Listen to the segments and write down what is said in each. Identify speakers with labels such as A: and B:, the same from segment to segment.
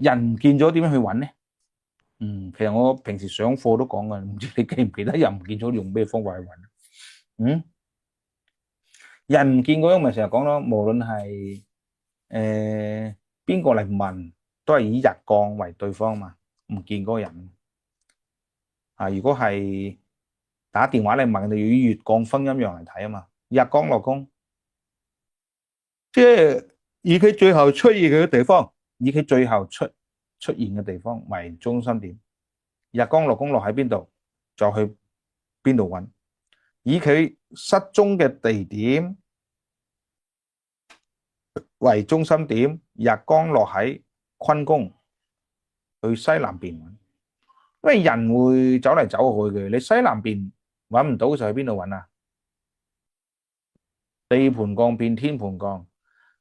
A: 人唔見咗點樣去揾咧？其實我平時上課都講嘅，唔知你記唔記得人唔見咗用咩方法去揾？嗯，人唔見嗰種咪成日講咯，無論係邊個嚟問，都係以日降為對方嘛，唔見嗰個人啊。如果係打電話嚟問，就要以月降分陰陽嚟睇啊嘛。日降落宮，即係以佢最後出現嘅地方，以佢最後出現嘅地方為中心點。日光落宮落喺邊度，就去邊度揾。以佢失蹤嘅地點為中心點，日光落喺坤宮，去西南邊揾。因為人會走嚟走去嘅，你西南邊揾唔到就去邊度揾啊？地盤降變天盤降，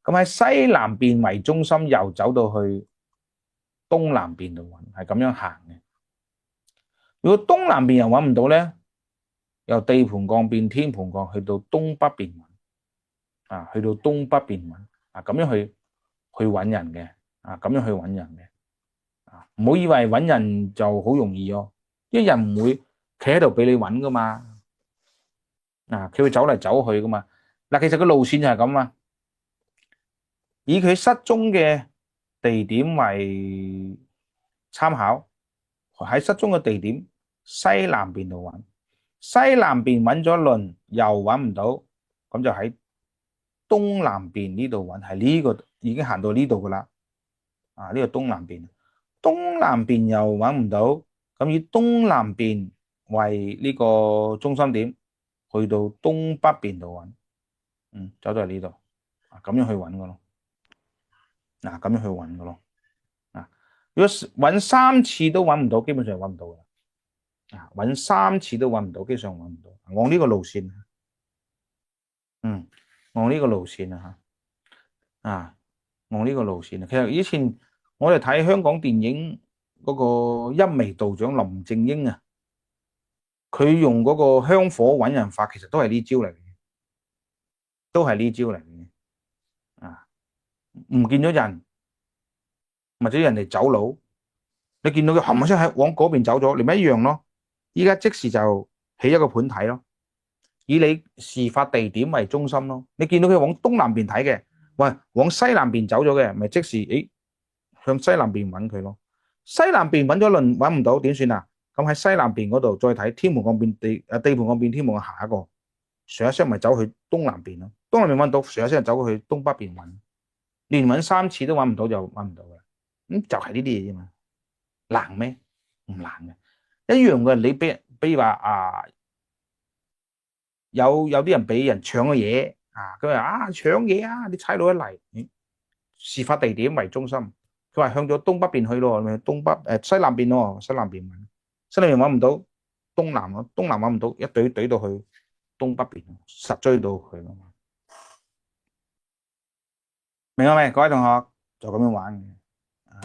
A: 咁喺西南邊為中心，又走到去東南邊度揾，係咁樣行嘅。如果東南邊又揾唔到咧，由地盤降變天盤降，去到東北邊揾啊，去到東北邊揾啊，咁樣去揾人嘅啊，咁樣去揾人嘅啊，唔好以為揾人就好容易哦，因為人唔會企喺度俾你揾噶嘛，啊，佢會走嚟走去噶嘛。嗱，其實個路線就係咁啊，以佢失蹤嘅地點為參考，喺失蹤嘅地點西南邊度揾。西南邊揾咗一輪又揾唔到，咁就喺東南邊呢度揾，係呢個已經行到呢度噶啦。啊，呢個東南邊，東南邊又揾唔到，咁以東南邊為呢個中心點，去到東北邊度揾，走到嚟呢度，啊，咁樣去揾噶咯。嗱，咁樣去揾噶咯。啊，如果揾三次都揾唔到，基本上揾唔到噶啦。啊，揾三次都揾唔到，基本上揾唔到。按呢個路線，按呢個路線按呢個路線啊。其實以前我哋睇香港電影嗰個一眉道長林正英啊，佢用嗰個香火揾人法，其實都係呢招嚟嘅，都係呢招嚟嘅。啊，唔見咗人或者人哋走佬，你見到佢冚一聲喺往嗰邊走咗，你咪一樣咯。依家即時就起一個盤睇咯，以你事發地點為中心咯。你見到佢往東南邊睇嘅，喂，往西南邊走咗嘅，咪即時向西南邊揾佢咯。西南邊揾咗輪揾唔到，點算啊？咁喺西南邊嗰度再睇天盤降變地盤降變天盤嘅下一個，上一聲咪走去東南邊咯。東南邊揾到，上一聲走去東北邊揾，連揾三次都揾唔到就揾唔到嘅。就係呢啲嘢啫嘛，難咩？唔難嘅，一樣嘅。你比如話有啲人俾人搶嘅嘢啊，佢話搶嘢啊，你差佬一嚟，事發地點為中心，佢話向咗東北邊去咯，東北西南邊咯，西南邊揾唔到，東南咯，東南揾唔到，一懟到去東北邊，實追到佢咯。明白未？各位同學就咁樣玩嘅。